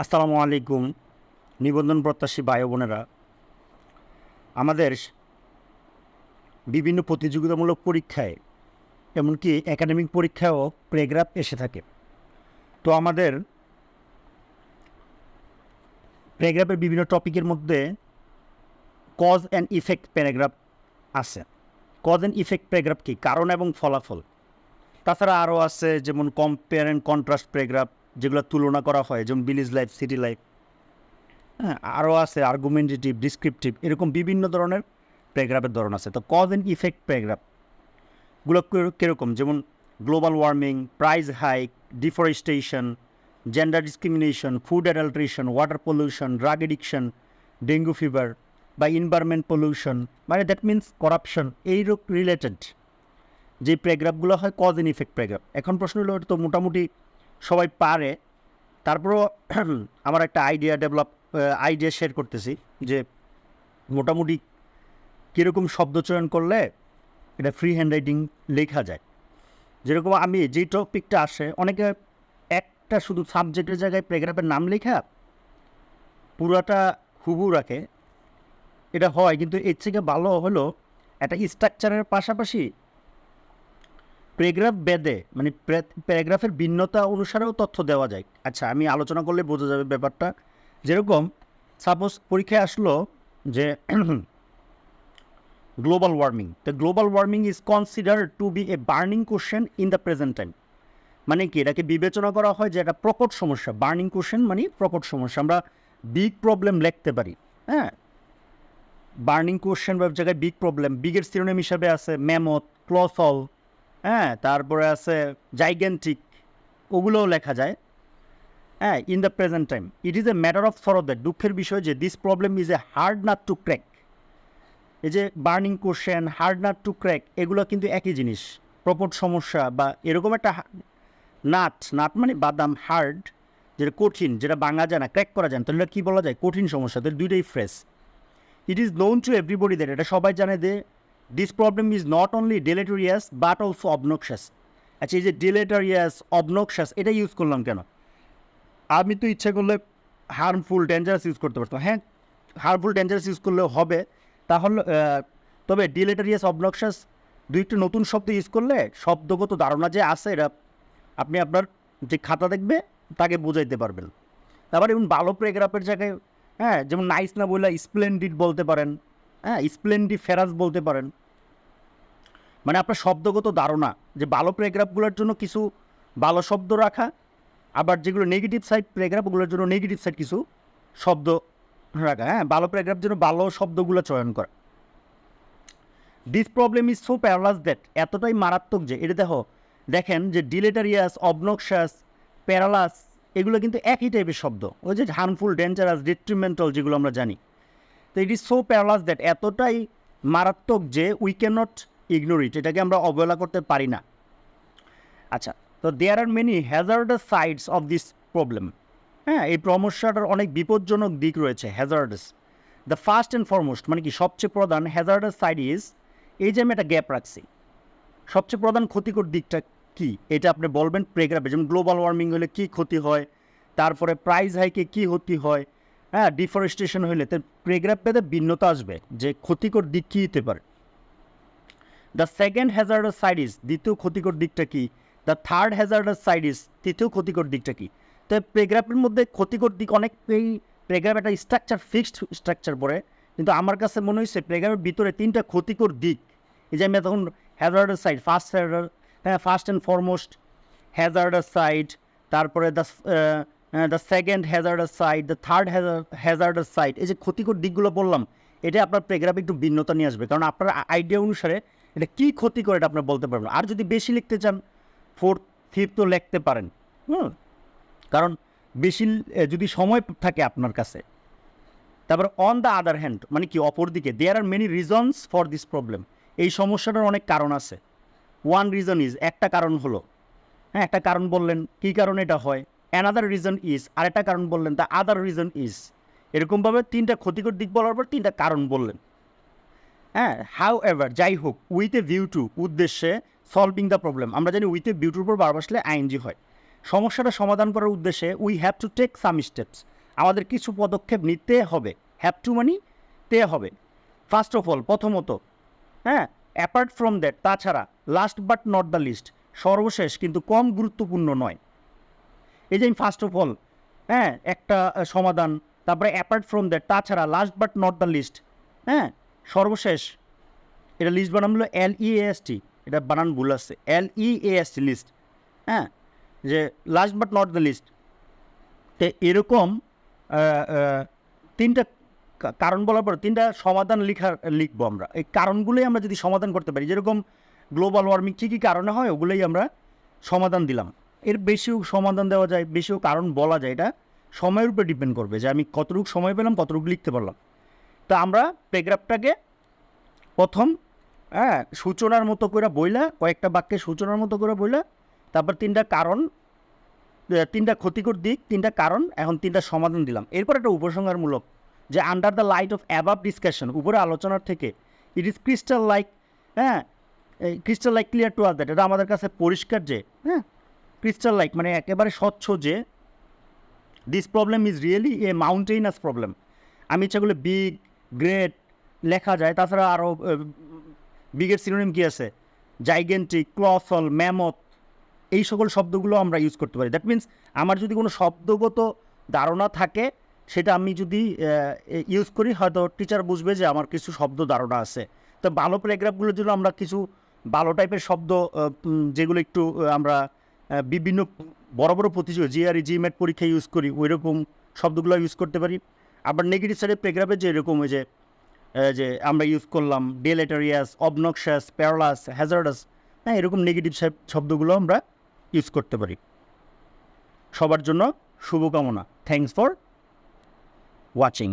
আসসালামু আলাইকুম নিবন্ধন প্রত্যাশী ভাই বোনেরা। আমাদের বিভিন্ন প্রতিযোগিতামূলক পরীক্ষায় এমনকি একাডেমিক পরীক্ষায়ও প্যারাগ্রাফ এসে থাকে। তো আমাদের প্যারাগ্রাফের বিভিন্ন টপিকের মধ্যে কজ অ্যান্ড ইফেক্ট প্যারাগ্রাফ আছে। কজ অ্যান্ড ইফেক্ট প্যারাগ্রাফ কি? কারণ এবং ফলাফল। তাছাড়া আরও আছে যেমন কম্পেয়ার অ্যান্ড কন্ট্রাস্ট প্যারাগ্রাফ, যেগুলো তুলনা করা হয়, যেমন ভিলেজ লাইফ, সিটি লাইফ। হ্যাঁ, আরও আছে আর্গুমেন্টেটিভ, ডিসক্রিপটিভ, এরকম বিভিন্ন ধরনের প্যারাগ্রাফের ধরন আছে। তো কজ অ্যান্ড ইফেক্ট প্যারাগ্রাফগুলো কীরকম? যেমন global warming, price hike, deforestation, gender discrimination, food adulteration, water pollution, drug addiction, dengue fever বা এনভায়রনমেন্ট পলিউশন, মানে দ্যাট মিনস করাপশন, এই রিলেটেড যে প্যারাগ্রাফগুলো হয় কজ অ্যান্ড ইফেক্ট প্যারাগ্রাফ। এখন প্রশ্ন হলো, এটা তো মোটামুটি সবাই পারে, তারপরেও আমার একটা আইডিয়া শেয়ার করতেছি যে মোটামুটি কীরকম শব্দ চয়ন করলে এটা ফ্রি হ্যান্ডরাইটিং লেখা যায়। যেরকম আমি যেই টপিকটা আসে, অনেকে একটা শুধু সাবজেক্টের জায়গায় প্যারাগ্রাফের নাম লেখা পুরাটা হুবহু রাখে, এটা হয়, কিন্তু এর থেকে ভালো হলো একটা স্ট্রাকচারের পাশাপাশি প্যারাগ্রাফ বেদে, মানে প্যারাগ্রাফের ভিন্নতা অনুসারেও তথ্য দেওয়া যায়। আচ্ছা, আমি আলোচনা করলে বোঝা যাবে ব্যাপারটা। যেরকম সাপোজ পরীক্ষায় আসলো যে global warming, the global warming is considered to be a burning question in the present time. মানে কি, এটাকে বিবেচনা করা হয় যে এটা প্রকট সমস্যা। বার্নিং কোশ্চেন মানে প্রকট সমস্যা। আমরা বিগ প্রবলেম লিখতে পারি। হ্যাঁ, বার্নিং কোশ্চেন বা জায়গায় বিগ প্রবলেম, বিগের সিনোনিম হিসাবে আছে ম্যামথ, ক্লসল, হ্যাঁ, তারপরে আছে জাইগ্যান্টিক, ওগুলোও লেখা যায়। হ্যাঁ, in the present time it is a matter of sorrow, that দুঃখের বিষয় যে this problem is a hard nut two crack. এই যে burning question, hard nut two crack, এগুলো কিন্তু একই জিনিস। প্রকট সমস্যা বা এরকম একটা নাট মানে বাদাম, হার্ড যেটা কঠিন, যেটা ভাঙা যায় না, ক্র্যাক করা যায় না, তাহলে কী বলা যায়? কঠিন সমস্যা। তাহলে দুইটাই fresh. It is known to everybody that, এটা সবাই জানে যে this problem is not only deleterious but also obnoxious. আচ্ছা, এই যে ডেলেটেরিয়াস, অবনক্সাস, এটা ইউজ করলাম কেন? আমি তো ইচ্ছা করলে হার্মফুল, ডেঞ্জারাস ইউজ করতে পারতাম। হ্যাঁ, হার্মফুল, ডেঞ্জারাস ইউজ করলেও হবে, তাহলে তবে ডিলেটারিয়াস, অবনক্সাস দুইটা নতুন শব্দ ইউজ করলে শব্দগত ধারণা যে আছে, এটা আপনি আপনার যে খাতা দেখবে তাকে বোঝাইতে পারবেন। তারপর এমন ভালো প্যারাগ্রাফের জায়গায়, হ্যাঁ, যেমন নাইস না বললে স্প্লেন্ডিড বলতে পারেন। হ্যাঁ, স্প্লেন্ডি ফেরাস বলতে পারেন। মানে আপনার শব্দগত ধারণা যে ভালো প্যারাগ্রাফগুলোর জন্য কিছু ভালো শব্দ রাখা, আবার যেগুলো নেগেটিভ সাইড প্যারাগ্রাফ, ওগুলোর জন্য নেগেটিভ সাইড কিছু শব্দ রাখা। হ্যাঁ, ভালো প্যারাগ্রাফ জন্য ভালো শব্দগুলো চয়ন করা। This problem is so perilous that, এতটাই মারাত্মক যে, এটা দেখেন যে ডিলেটারিয়াস, অবনক্সাস, প্যারালাস, এগুলো কিন্তু একই টাইপের শব্দ। ওই যে হার্মফুল, ডেঞ্জারাস, ডিট্রিমেন্টাল, যেগুলো আমরা জানি। তো it is so perilous that, এতটাই মারাত্মক যে we can not ignore it, এটাকে আমরা অবহেলা করতে পারি না। আচ্ছা, তো there are many hazardous sides of this problem. হ্যাঁ, এই সমস্যাটার অনেক বিপজ্জনক দিক রয়েছে, hazardous. The first and foremost, মানে কি সবচেয়ে প্রধান হ্যাজার্ডাস সাইড ইজ, এই যে আমি একটা গ্যাপ রাখছি, সবচেয়ে প্রধান ক্ষতিকর দিকটা কি এটা আপনি বলবেন প্যারাগ্রাফে। যেমন গ্লোবাল ওয়ার্মিং হলে কী ক্ষতি হয়, তারপরে প্রাইস হাইকে কী ক্ষতি হয়, হ্যাঁ, ডিফরেস্টেশন হলে, তো প্যারাগ্রাফ পেতে ভিন্নতা আসবে যে ক্ষতিকর দিক কী হতে পারে। The second hazardous side is, দ্বিতীয় ক্ষতিকর দিকটা কী। The third hazardous side is, তৃতীয় ক্ষতিকর দিকটা কী। তো প্যারাগ্রাফের মধ্যে ক্ষতিকর দিক অনেক, এই প্যারাগ্রাফ একটা স্ট্রাকচার, ফিক্সড স্ট্রাকচার পড়ে, কিন্তু আমার কাছে মনে হয়েছে প্যারাগ্রাফের ভিতরে তিনটা ক্ষতিকর দিক। এই যে আমি তখন hazardous side, first and foremost hazardous side, তারপরে the second hazardous side, the third hazardous side, এই যে ক্ষতিকর দিকগুলো বললাম, এটা আপনার প্যারাগ্রাফে একটু ভিন্নতা নিয়ে আসবে, কারণ আপনার আইডিয়া অনুসারে এটা কী ক্ষতি করে এটা আপনার বলতে পারবেন। আর যদি বেশি লিখতে চান, ফোর্থ, ফিফথও লিখতে পারেন। কারণ বেশি যদি সময় থাকে আপনার কাছে। তারপর অন দ্য আদার হ্যান্ড, মানে কি অপরদিকে, there are many reasons for this problem, এই সমস্যাটার অনেক কারণ আছে। ওয়ান রিজন ইজ, একটা কারণ হলো, হ্যাঁ, একটা কারণ বললেন কী কারণে এটা হয়। অ্যানাদার রিজন ইজ, আরেকটা কারণ বললেন, দ্য আদার রিজন ইজ। এরকমভাবে তিনটা ক্ষতিকর দিক বলার পর তিনটা কারণ বললেন। হ্যাঁ, হাউ এভার, যাই হোক, উইথ এ ভিউ টু, উদ্দেশ্যে, সলভিং দ্য প্রবলেম, আমরা জানি উইথ এ ভিউ টুর উপর বারবার আসলে আইএনজি হয়। সমস্যাটা সমাধান করার উদ্দেশ্যে we have to take some steps, আমাদের কিছু পদক্ষেপ নিতে হবে। হ্যাভ টু মানে তে হবে। ফার্স্ট অফ অল, প্রথমত, হ্যাঁ, অ্যাপার্ট ফ্রম দ্যাট, তাছাড়া, last but not the least, সর্বশেষ কিন্তু কম গুরুত্বপূর্ণ নয়। এই যে আমি ফার্স্ট অফ অল, হ্যাঁ, একটা সমাধান, তারপরে অ্যাপার্ট ফ্রম দ্যাট, তাছাড়া, last but not the least, হ্যাঁ, সর্বশেষ, এটা লিস্ট বানান হলো LEAST, এটা বানান ভুল আছে, LEAST লিস্ট, হ্যাঁ, যে last but not the least. তো এরকম তিনটা কারণ বলার পর তিনটা সমাধান লিখবো আমরা। এই কারণগুলোই আমরা যদি সমাধান করতে পারি, যেরকম গ্লোবাল ওয়ার্মিং কী কী কারণে হয় ওগুলোই আমরা সমাধান দিলাম। এর বেশিও সমাধান দেওয়া যায়, বেশিও কারণ বলা যায়, এটা সময়ের উপরে ডিপেন্ড করবে যে আমি কতটুকু সময় পেলাম, কতটুকু লিখতে পারলাম। তা আমরা প্যারাগ্রাফটাকে প্রথম, হ্যাঁ, সূচনার মতো করে বইলা, কয়েকটা বাক্যে সূচনার মতো করে বইলা, তারপর তিনটা কারণ, তিনটা ক্ষতিকর দিক, তিনটা কারণ, এখন তিনটা সমাধান দিলাম। এরপর একটা উপসংহারমূলক, যে under the light off above discussion, উপরে আলোচনার থেকে, ইট ইজ ক্রিস্টাল লাইক, হ্যাঁ, crystal like clear to us that, এটা আমাদের কাছে পরিষ্কার যে, হ্যাঁ, ক্রিস্টাল লাইক মানে একেবারে স্বচ্ছ যে, this problem is really a mountainous problem. আমি ইচ্ছাগুলো বিগ, গ্রেট লেখা যায়, তাছাড়া আরও বিগের সিনোনিম কী আছে, জাইগেন্টিক, ক্লসল, ম্যামথ, এই সকল শব্দগুলো আমরা ইউজ করতে পারি। দ্যাট মিন্স আমার যদি কোনো শব্দগত ধারণা থাকে, সেটা আমি যদি ইউজ করি, হয়তো টিচার বুঝবে যে আমার কিছু শব্দ ধারণা আছে। তো ভালো প্যারাগ্রাফগুলোর জন্য আমরা কিছু ভালো টাইপের শব্দ, যেগুলো একটু আমরা বিভিন্ন বড় বড় প্রতিযোগী GRE GMAT পরীক্ষায় ইউজ করি, ওই রকম শব্দগুলো ইউজ করতে পারি। আবার নেগেটিভ সাইডের প্যারাগ্রাফে যে এরকম ওই যে আমরা ইউজ করলাম ডেলেটেরিয়াস, অবনক্সাস, প্যারালাস, হ্যাজার্ডাস, হ্যাঁ, এরকম নেগেটিভ শব্দগুলো আমরা ইউজ করতে পারি। সবার জন্য শুভকামনা। Thanks for watching.